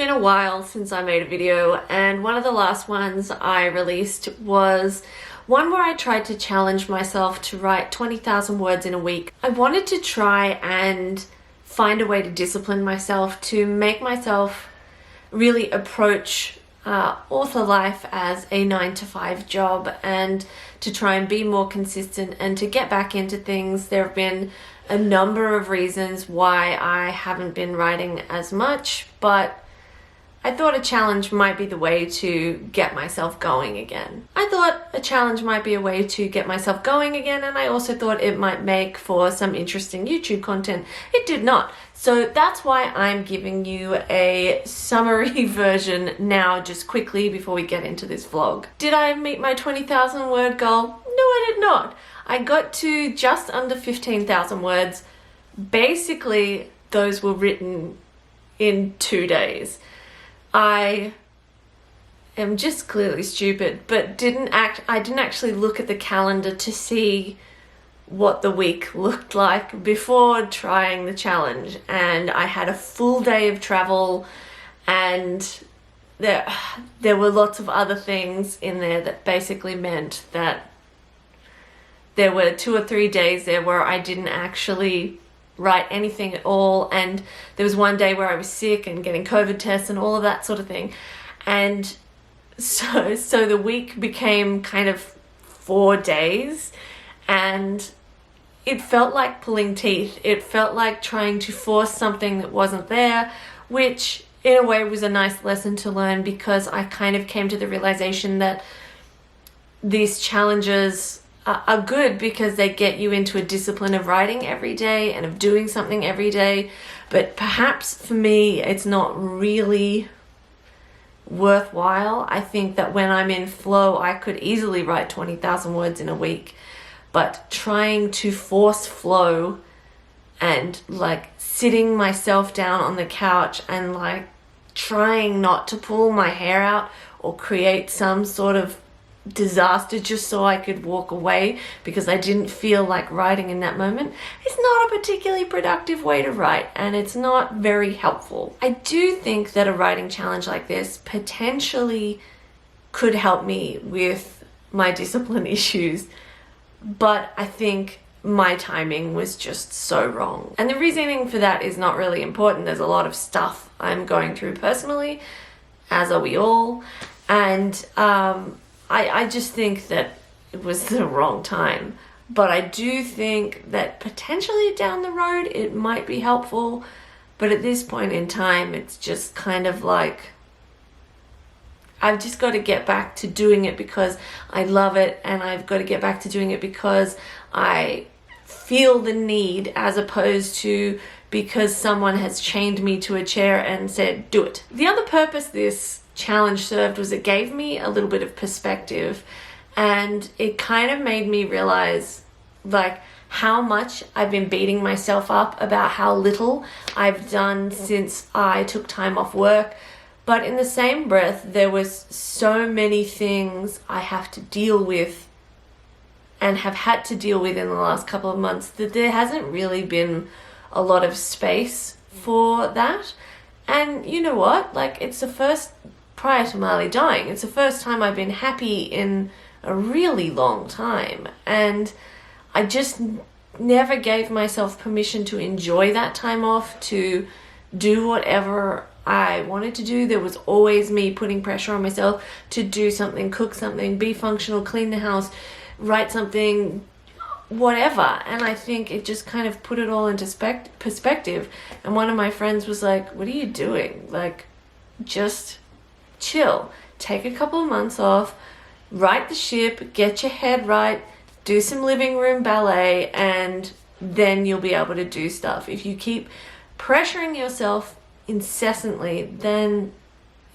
been a while since I made a video, and one of the last ones I released was one where I tried to challenge myself to write 20,000 words in a week. I wanted to try and find a way to discipline myself, to make myself really approach author life as a 9-to-5 job, and to try and be more consistent and to get back into things. There have been a number of reasons why I haven't been writing as much, but I thought a challenge might be the way to get myself going again. And I also thought it might make for some interesting YouTube content. It did not. So that's why I'm giving you a summary version now, just quickly before we get into this vlog. Did I meet my 20,000 word goal? No, I did not. I got to just under 15,000 words. Basically, those were written in 2 days. I am just clearly stupid, but I didn't actually look at the calendar to see what the week looked like before trying the challenge. And I had a full day of travel, and there were lots of other things in there that basically meant that there were 2 or 3 days there where I didn't actually write anything at all, and there was one day where I was sick and getting COVID tests and all of that sort of thing. And so the week became kind of 4 days, and it felt like pulling teeth. It felt like trying to force something that wasn't there, which in a way was a nice lesson to learn, because I kind of came to the realization that these challenges are good because they get you into a discipline of writing every day and of doing something every day. But perhaps for me, it's not really worthwhile. I think that when I'm in flow, I could easily write 20,000 words in a week. But trying to force flow and like sitting myself down on the couch and like trying not to pull my hair out or create some sort of disaster just so I could walk away because I didn't feel like writing in that moment, is not a particularly productive way to write, and it's not very helpful. I do think that a writing challenge like this potentially could help me with my discipline issues, but I think my timing was just so wrong. And the reasoning for that is not really important. There's a lot of stuff I'm going through personally, as are we all, and I just think that it was the wrong time. But I do think that potentially down the road it might be helpful. But at this point in time, it's just kind of like, I've just got to get back to doing it because I love it, and I've got to get back to doing it because I feel the need, as opposed to because someone has chained me to a chair and said, do it. The other purpose this challenge served was it gave me a little bit of perspective, and it kind of made me realize like how much I've been beating myself up about how little I've done since I took time off work. But in the same breath, there was so many things I have to deal with and have had to deal with in the last couple of months that there hasn't really been a lot of space for that. And you know what? Like, it's the first, prior to Marley dying, it's the first time I've been happy in a really long time. And I just never gave myself permission to enjoy that time off, to do whatever I wanted to do. There was always me putting pressure on myself to do something, cook something, be functional, clean the house, write something, whatever. And I think it just kind of put it all into perspective. And one of my friends was like, what are you doing? Like, just chill. Take a couple of months off, right the ship, get your head right, do some living room ballet, and then you'll be able to do stuff. If you keep pressuring yourself incessantly, then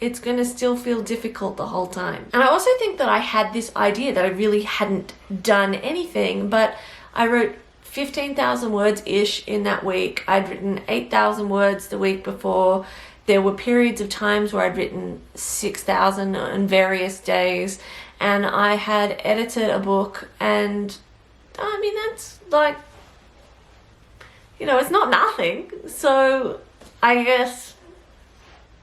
it's going to still feel difficult the whole time. And I also think that I had this idea that I really hadn't done anything, but I wrote 15,000 words-ish in that week. I'd written 8,000 words the week before. There were periods of times where I'd written 6,000 on various days, and I had edited a book, and I mean, that's like, you know, it's not nothing. So I guess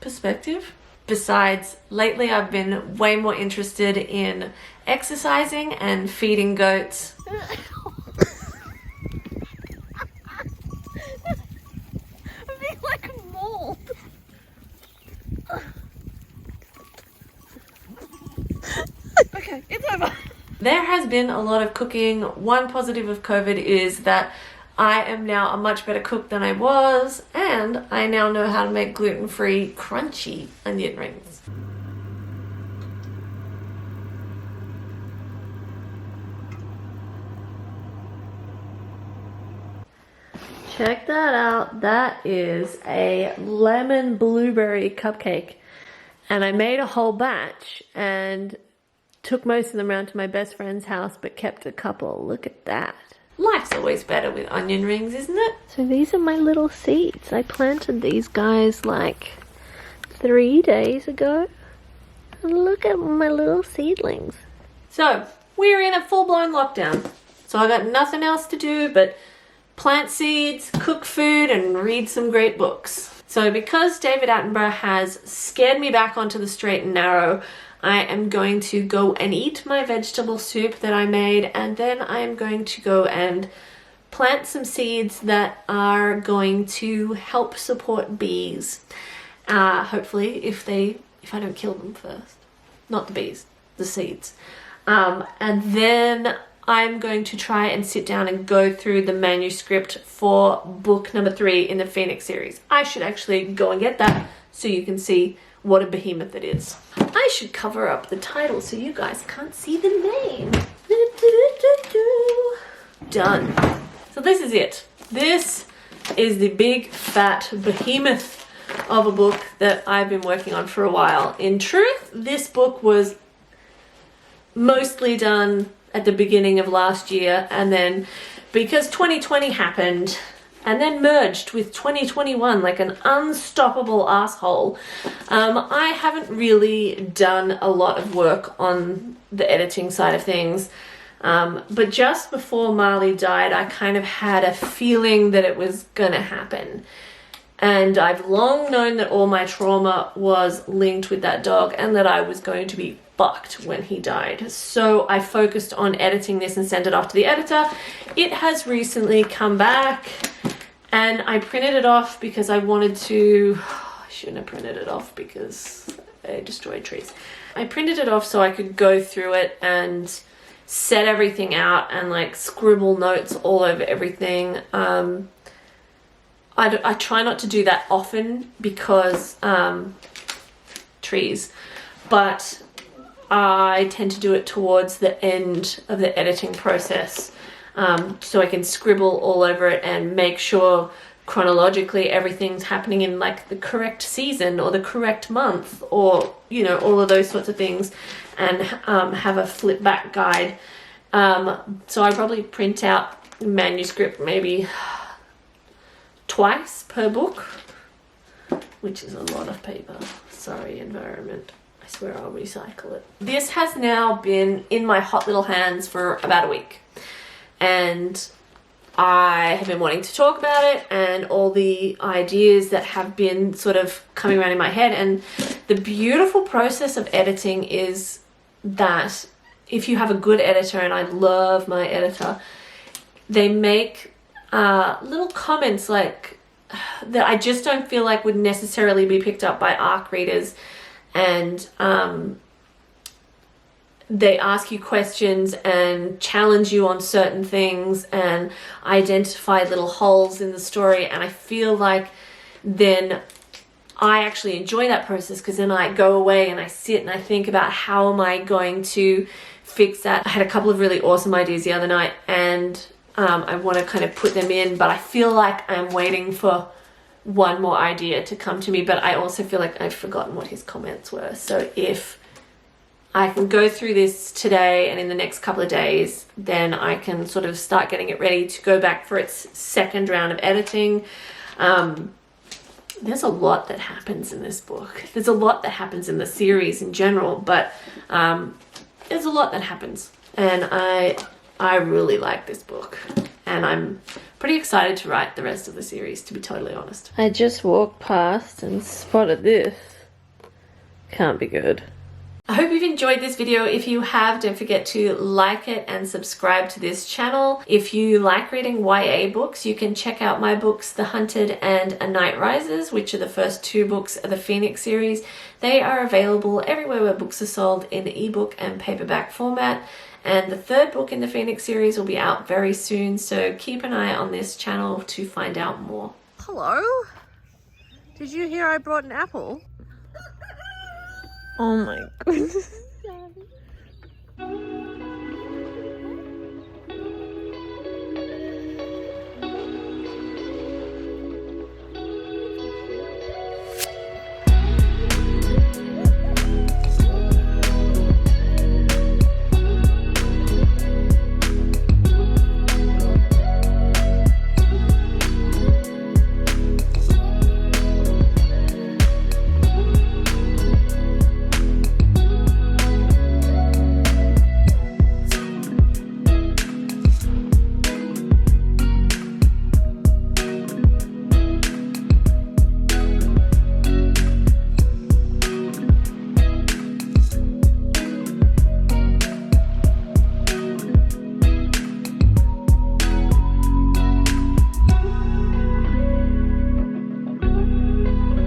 perspective. Besides, lately I've been way more interested in exercising and feeding goats. I feel like a mold. Okay, it's over. There has been a lot of cooking. One positive of COVID is that I am now a much better cook than I was, and I now know how to make gluten-free crunchy onion rings. Check that out. That is a lemon blueberry cupcake. And I made a whole batch and took most of them around to my best friend's house, but kept a couple. Look at that. Life's always better with onion rings, isn't it? So these are my little seeds. I planted these guys like 3 days ago. And look at my little seedlings. So we're in a full-blown lockdown. So I got nothing else to do but plant seeds, cook food, and read some great books. So because David Attenborough has scared me back onto the straight and narrow, I am going to go and eat my vegetable soup that I made, and then I am going to go and plant some seeds that are going to help support bees. Hopefully, if I don't kill them first. Not the bees, the seeds. And then I'm going to try and sit down and go through the manuscript for book number 3 in the Phoenix series. I should actually go and get that so you can see what a behemoth it is. I should cover up the title so you guys can't see the name. Done. So this is it. This is the big fat behemoth of a book that I've been working on for a while. In truth, this book was mostly done at the beginning of last year, and then because 2020 happened and then merged with 2021 like an unstoppable asshole, I haven't really done a lot of work on the editing side of things. But just before Marley died, I kind of had a feeling that it was gonna happen. And I've long known that all my trauma was linked with that dog and that I was going to be fucked when he died. So I focused on editing this and sent it off to the editor. It has recently come back, and I printed it off because I wanted to... I shouldn't have printed it off because I destroyed trees. I printed it off so I could go through it and set everything out and like scribble notes all over everything. I try not to do that often because trees, but I tend to do it towards the end of the editing process, so I can scribble all over it and make sure chronologically everything's happening in like the correct season or the correct month, or you know, all of those sorts of things, and have a flip back guide. So I probably print out manuscript maybe twice per book, which is a lot of paper. Sorry, environment. I swear I'll recycle it. This has now been in my hot little hands for about a week, and I have been wanting to talk about it and all the ideas that have been sort of coming around in my head. And the beautiful process of editing is that if you have a good editor, and I love my editor, they make little comments like that I just don't feel like would necessarily be picked up by ARC readers, and they ask you questions and challenge you on certain things and identify little holes in the story. And I feel like then I actually enjoy that process, because then I go away and I sit and I think about how am I going to fix that. I had a couple of really awesome ideas the other night, and I want to kind of put them in, but I feel like I'm waiting for one more idea to come to me. But I also feel like I've forgotten what his comments were. So if I can go through this today and in the next couple of days, then I can sort of start getting it ready to go back for its second round of editing. There's a lot that happens in this book. There's a lot that happens in the series in general, but there's a lot that happens. And I really like this book, and I'm pretty excited to write the rest of the series, to be totally honest. I just walked past and spotted this. Can't be good. I hope you've enjoyed this video. If you have, don't forget to like it and subscribe to this channel. If you like reading YA books, you can check out my books, The Hunted and A Night Rises, which are the first 2 books of the Phoenix series. They are available everywhere where books are sold in ebook and paperback format. And the 3rd book in the Phoenix series will be out very soon, so keep an eye on this channel to find out more. Hello? Did you hear I brought an apple? Oh my goodness.